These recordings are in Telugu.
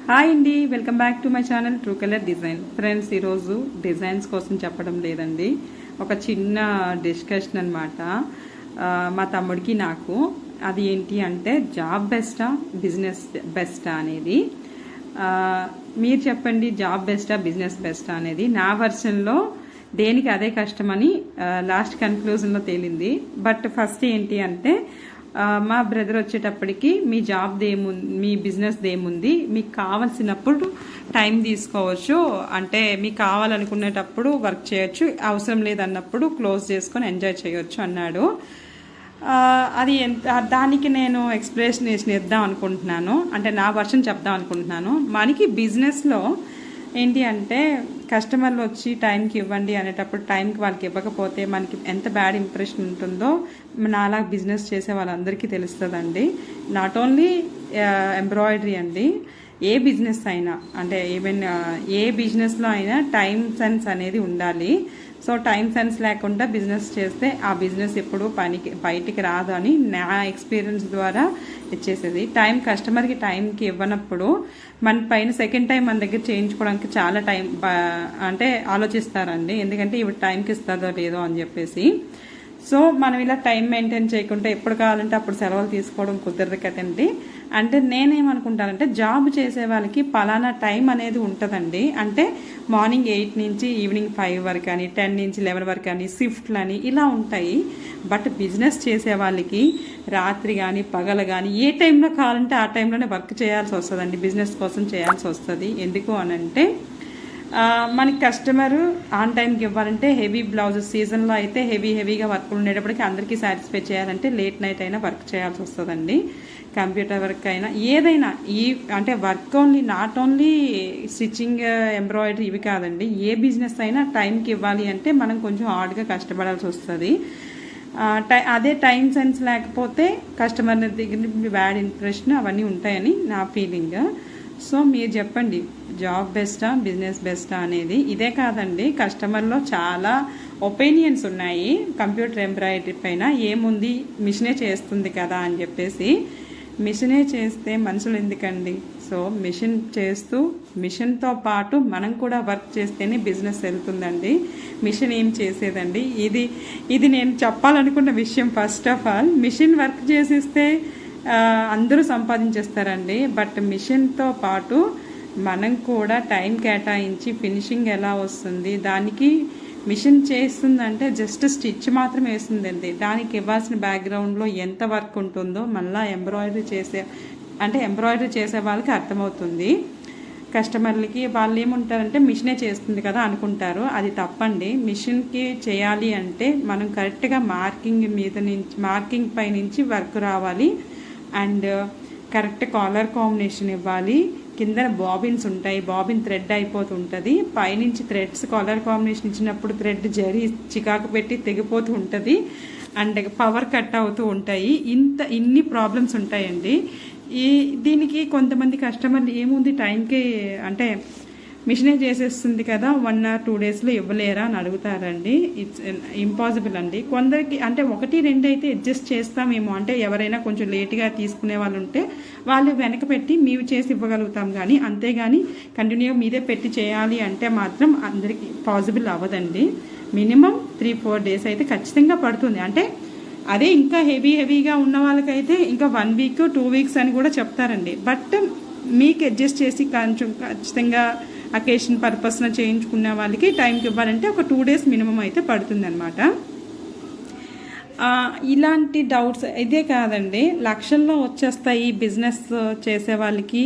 హాయ్ అండి, welcome back to my channel true colour design. Friends, ఈరోజు డిజైన్స్ కోసం చెప్పడం లేదండి, ఒక చిన్న డిస్కషన్ అనమాట. మా తమ్ముడికి నాకు అది ఏంటి అంటే జాబ్ బెస్టా బిజినెస్ బెస్టా అనేది. మీరు చెప్పండి, జాబ్ బెస్టా బిజినెస్ బెస్టా అనేది. నా వర్షన్లో దేనికి అదే కష్టమని లాస్ట్ కన్క్లూజన్లో తేలింది. బట్ ఫస్ట్ ఏంటి అంటే మా బ్రదర్ వచ్చేటప్పటికి మీ మీ బిజినెస్ దేముంది, మీకు కావాల్సినప్పుడు టైం తీసుకోవచ్చు, అంటే మీకు కావాలనుకునేటప్పుడు వర్క్ చేయొచ్చు, అవసరం లేదన్నప్పుడు క్లోజ్ చేసుకొని ఎంజాయ్ చేయొచ్చు అన్నాడు. అది దానికి నేను ఎక్స్ప్లెనేషన్ ఇద్దాం అనుకుంటున్నాను, అంటే నా వర్షన్ చెప్దాం అనుకుంటున్నాను. మనకి బిజినెస్లో ఏంటి అంటే కస్టమర్లు వచ్చి టైంకి ఇవ్వండి అనేటప్పుడు టైంకి వాళ్ళకి ఇవ్వకపోతే మనకి ఎంత బ్యాడ్ ఇంప్రెషన్ ఉంటుందో నాలా బిజినెస్ చేసే వాళ్ళందరికీ తెలుస్తుందండి. నాట్ ఓన్లీ ఎంబ్రాయిడరీ అండి, ఏ బిజినెస్ అయినా, అంటే ఈవెన్ ఏ బిజినెస్లో అయినా టైం సెన్స్ అనేది ఉండాలి. సో టైం సెన్స్ లేకుండా బిజినెస్ చేస్తే ఆ బిజినెస్ ఎప్పుడు బయటికి రాదు అని నా ఎక్స్పీరియన్స్ ద్వారా ఇచ్చేసేది. కస్టమర్కి టైంకి ఇవ్వనప్పుడు మన పైన సెకండ్ టైం మన దగ్గర చేయించుకోవడానికి చాలా టైం అంటే ఆలోచిస్తారండి, ఎందుకంటే ఇవి టైంకి ఇస్తుందో లేదో అని చెప్పేసి. సో మనం ఇలా టైం మెయింటైన్ చేయకుండా ఎప్పుడు కావాలంటే అప్పుడు సెలవులు తీసుకోవడం కుదరదు కదండి. అంటే నేనేమనుకుంటానంటే జాబ్ చేసే వాళ్ళకి పలానా టైం అనేది ఉంటుందండి, అంటే మార్నింగ్ 8 నుంచి ఈవినింగ్ 5 వరకు అని, 10 నుంచి 11 వరకు అని, షిఫ్ట్లు అని ఇలా ఉంటాయి. బట్ బిజినెస్ చేసే వాళ్ళకి రాత్రి కానీ పగలు కానీ ఏ టైంలో కావాలంటే ఆ టైంలోనే వర్క్ చేయాల్సి వస్తుందండి, బిజినెస్ కోసం చేయాల్సి వస్తుంది. ఎందుకు అనంటే మనకి కస్టమర్ ఆన్ టైంకి ఇవ్వాలంటే హెవీ బ్లౌజెస్ సీజన్లో అయితే హెవీగా వర్క్ ఉండేటప్పటికి అందరికీ సాటిస్ఫై చేయాలంటే లేట్ నైట్ అయినా వర్క్ చేయాల్సి వస్తుందండి. కంప్యూటర్ వర్క్ అయినా ఏదైనా అంటే work only not only stitching embroidery ఇవి కాదండి, ఏ బిజినెస్ అయినా టైంకి ఇవ్వాలి అంటే మనం కొంచెం హార్డ్గా కష్టపడాల్సి వస్తుంది. అదే టైం సెన్స్ లేకపోతే కస్టమర్ దగ్గర బ్యాడ్ ఇంప్రెషన్ అవన్నీ ఉంటాయని నా ఫీలింగ్. సో మీరు చెప్పండి, జాబ్ బెస్టా బిజినెస్ బెస్టా అనేది. ఇదే కాదండి, కస్టమర్లో చాలా ఒపీనియన్స్ ఉన్నాయి. కంప్యూటర్ ఎంబ్రాయిడరీ పైన ఏముంది, మిషనే చేస్తుంది కదా అని చెప్పేసి. మిషనే చేస్తే మనుషులు ఎందుకండి? సో మిషన్ చేస్తూ మిషన్తో పాటు మనం కూడా వర్క్ చేస్తేనే బిజినెస్ వెళ్తుందండి. మిషన్ ఏం చేసేదండి, ఇది నేను చెప్పాలనుకున్న విషయం. First of all mission work చేసిస్తే అందరూ సంపాదించేస్తారండి, బట్ మిషన్తో పాటు మనం కూడా టైం కేటాయించి ఫినిషింగ్ ఎలా వస్తుంది, దానికి మిషన్ చేస్తుందంటే జస్ట్ స్టిచ్ మాత్రం వేస్తుందండి, దానికి ఇవ్వాల్సిన బ్యాక్గ్రౌండ్లో ఎంత వర్క్ ఉంటుందో మళ్ళీ ఎంబ్రాయిడరీ చేసే వాళ్ళకి అర్థమవుతుంది. కస్టమర్లకి వాళ్ళు ఏముంటారంటే మిషనే చేస్తుంది కదా అనుకుంటారు, అది తప్పండి. మిషన్కి చేయాలి అంటే మనం కరెక్ట్గా మార్కింగ్ పై నుంచి వర్క్ రావాలి, అండ్ కరెక్ట్ కాలర్ కాంబినేషన్ ఇవ్వాలి. కింద బాబిన్స్ ఉంటాయి, బాబిన్ థ్రెడ్ అయిపోతుంటుంది, పైనుంచి థ్రెడ్స్ కాలర్ కాంబినేషన్ ఇచ్చినప్పుడు థ్రెడ్ జరి చికాకు పెట్టి తెగిపోతూ ఉంటుంది, అండ్ పవర్ కట్ అవుతూ ఉంటాయి. ఇన్ని ప్రాబ్లమ్స్ ఉంటాయండి. దీనికి కొంతమంది కస్టమర్లు ఏముంది టైంకి అంటే మిషనే చేసేస్తుంది కదా 1 or 2 డేస్లో ఇవ్వలేరా అని అడుగుతారండి. ఇట్స్ ఇంపాసిబుల్ అండి. కొందరికి అంటే 1-2 అయితే అడ్జస్ట్ చేస్తామేమో, అంటే ఎవరైనా కొంచెం లేట్గా తీసుకునే వాళ్ళు ఉంటే వాళ్ళు వెనక పెట్టి మేము చేసి ఇవ్వగలుగుతాం, కానీ అంతేగాని కంటిన్యూగా మీదే పెట్టి చేయాలి అంటే మాత్రం అందరికీ పాసిబుల్ అవ్వదండి. మినిమం 3-4 డేస్ అయితే ఖచ్చితంగా పడుతుంది. అంటే అదే ఇంకా హెవీగా ఉన్న వాళ్ళకైతే ఇంకా 1 week 2 weeks అని కూడా చెప్తారండి. బట్ మీకు అడ్జస్ట్ చేసి కొంచెం ఖచ్చితంగా అకేషన్ పర్పస్న చేయించుకునే వాళ్ళకి టైంకి ఇవ్వాలంటే ఒక 2 days మినిమం అయితే పడుతుంది అనమాట. ఇలాంటి డౌట్స్ ఇదే కాదండి, లక్షల్లో వచ్చేస్తాయి బిజినెస్ చేసే వాళ్ళకి.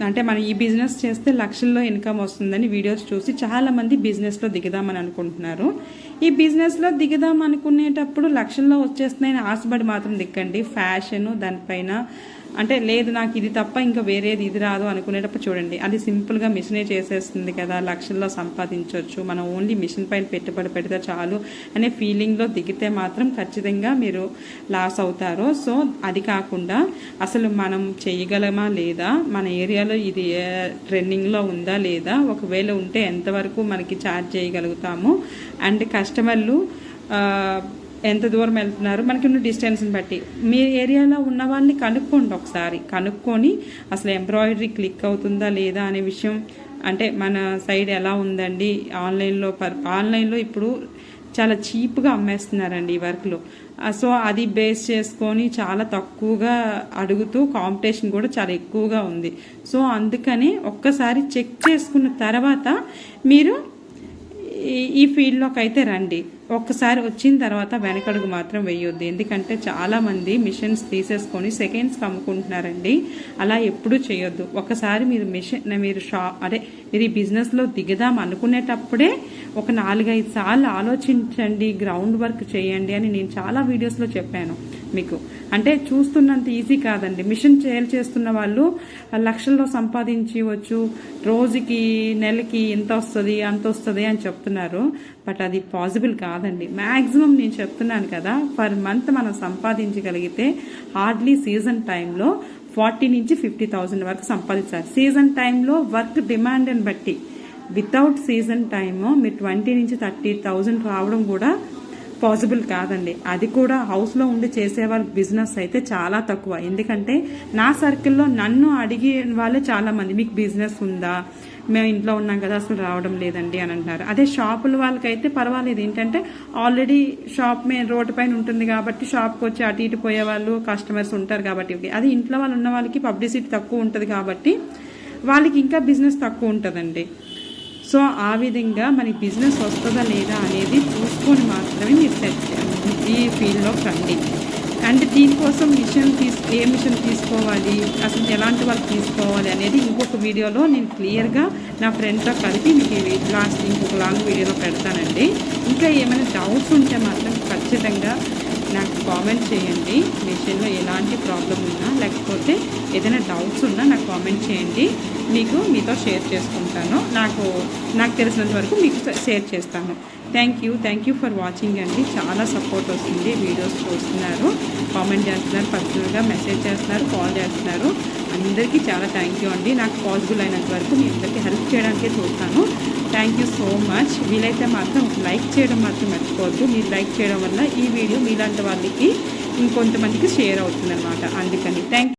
అంటే మనం ఈ బిజినెస్ చేస్తే లక్షల్లో ఇన్కమ్ వస్తుందని వీడియోస్ చూసి చాలామంది బిజినెస్లో దిగుదామని అనుకుంటున్నారు. ఈ బిజినెస్లో దిగుదాం అనుకునేటప్పుడు లక్షల్లో వచ్చేస్తున్నాయని ఆశపడి మాత్రం దిక్కండి. ఫ్యాషన్ దానిపైన అంటే లేదు నాకు ఇది తప్ప ఇంకా వేరేది ఇది రాదు అనుకునేటప్పుడు చూడండి, అది సింపుల్గా మిషనే చేసేస్తుంది కదా, లక్షల్లో సంపాదించవచ్చు, మనం ఓన్లీ మిషన్ పైన పెట్టుబడి పెడితే చాలు అనే ఫీలింగ్లో దిగితే మాత్రం ఖచ్చితంగా మీరు లాస్ అవుతారు. సో అది కాకుండా అసలు మనం చేయగలమా లేదా, మన ఏరియాలో ఇది ట్రెండింగ్లో ఉందా లేదా, ఒకవేళ ఉంటే ఎంతవరకు మనకి ఛార్జ్ చేయగలుగుతాము, అండ్ కస్టమర్లు ఎంత దూరం వెళ్తున్నారు మనకి ఉన్న డిస్టెన్స్ని బట్టి మీ ఏరియాలో ఉన్న వాళ్ళని కనుక్కోండి, ఒకసారి కనుక్కొని అసలు ఎంబ్రాయిడరీ క్లిక్ అవుతుందా లేదా అనే విషయం, అంటే మన సైడ్ ఎలా ఉందండి. ఆన్లైన్లో ఇప్పుడు చాలా చీప్గా అమ్మేస్తున్నారండి ఈ వర్క్లో. సో అది బేస్ చేసుకొని చాలా తక్కువగా అడుగుతూ కాంపిటీషన్ కూడా చాలా ఎక్కువగా ఉంది. సో అందుకని ఒక్కసారి చెక్ చేసుకున్న తర్వాత మీరు ఈ ఫీల్డ్లోకి అయితే రండి. ఒక్కసారి వచ్చిన తర్వాత వెనకడుగు మాత్రం వేయొద్దు. ఎందుకంటే చాలామంది మిషన్స్ తీసేసుకొని సెకండ్స్కి అమ్ముకుంటున్నారండి. అలా ఎప్పుడూ చేయొద్దు. ఒకసారి మీరు మీరు ఈ బిజినెస్లో దిగదాం అనుకునేటప్పుడే ఒక 4-5 సార్లు ఆలోచించండి, గ్రౌండ్ వర్క్ చేయండి అని నేను చాలా వీడియోస్లో చెప్పాను మీకు. అంటే చూస్తున్నంత ఈజీ కాదండి. మిషన్ సేల్ చేస్తున్న వాళ్ళు లక్షల్లో సంపాదించవచ్చు, రోజుకి నెలకి ఇంత వస్తుంది అంత వస్తుంది అని చెప్తున్నారు. బట్ అది పాసిబుల్ కాదండి. మ్యాక్సిమం నేను చెప్తున్నాను కదా, పర్ మంత్ మనం సంపాదించగలిగితే హార్డ్లీ సీజన్ టైంలో 40 నుంచి 50,000 వరకు సంపాదించాలి. సీజన్ టైంలో వర్క్ డిమాండ్ని బట్టి. వితౌట్ సీజన్ టైము మీరు 20 నుంచి 30,000 రావడం కూడా పాసిబుల్ కాదండి. అది కూడా హౌస్లో ఉండి చేసే వాళ్ళ బిజినెస్ అయితే చాలా తక్కువ. ఎందుకంటే నా సర్కిల్లో నన్ను అడిగే వాళ్ళే చాలామంది, మీకు బిజినెస్ ఉందా, మేము ఇంట్లో ఉన్నాం కదా అసలు రావడం లేదండి అని అంటారు. అదే షాపుల వాళ్ళకైతే పర్వాలేదు. ఏంటంటే ఆల్రెడీ షాప్ రోడ్డు పైన ఉంటుంది కాబట్టి షాప్కి వచ్చి అటు ఇటు పోయే వాళ్ళు కస్టమర్స్ ఉంటారు కాబట్టి. అది ఇంట్లో వాళ్ళు ఉన్న వాళ్ళకి పబ్లిసిటీ తక్కువ ఉంటుంది కాబట్టి వాళ్ళకి ఇంకా బిజినెస్ తక్కువ ఉంటుందండి. సో ఆ విధంగా మనకి బిజినెస్ వస్తుందా లేదా అనేది చూసుకొని మాత్రమే మీరు ఈ ఫీల్డ్లోకి రండి. అంటే దీనికోసం ఏ మిషన్ తీసుకోవాలి, అసలు ఎలాంటి వాళ్ళు తీసుకోవాలి అనేది ఇంకొక వీడియోలో నేను క్లియర్గా నా ఫ్రెండ్తో కలిపి మీకు ఇంకొక లాంగ్ వీడియోలో పెడతానండి. ఇంకా ఏమైనా డౌట్స్ ఉంటే మాత్రం ఖచ్చితంగా నాకు కామెంట్ చేయండి. మిషన్లో ఎలాంటి ప్రాబ్లం ఉన్నా లేకపోతే ఏదైనా డౌట్స్ ఉన్నా నాకు కామెంట్ చేయండి. మీతో షేర్ చేసుకుంటాను. నాకు తెలిసినంత వరకు మీకు షేర్ చేస్తాను. థ్యాంక్ యూ ఫర్ వాచింగ్ అండి. చాలా సపోర్ట్ వస్తుంది. వీడియోస్ చూస్తున్నారు, కామెంట్ చేస్తున్నారు, పర్సనల్గా మెసేజ్ చేస్తున్నారు, కాల్ చేస్తున్నారు. అందరికీ చాలా థ్యాంక్ యూ అండి. నాకు పాసిబుల్ అయినంత వరకు మీ అందరికీ హెల్ప్ చేయడానికే చూస్తాను. Thank you so much. వీలైతే మాత్రం లైక్ చేయడం మాత్రం మర్చిపోవద్దు. మీరు లైక్ చేయడం వల్ల ఈ వీడియో మీలాంటి వాళ్ళకి ఇంకొంతమందికి షేర్ అవుతుంది అనమాట. అందుకని థ్యాంక్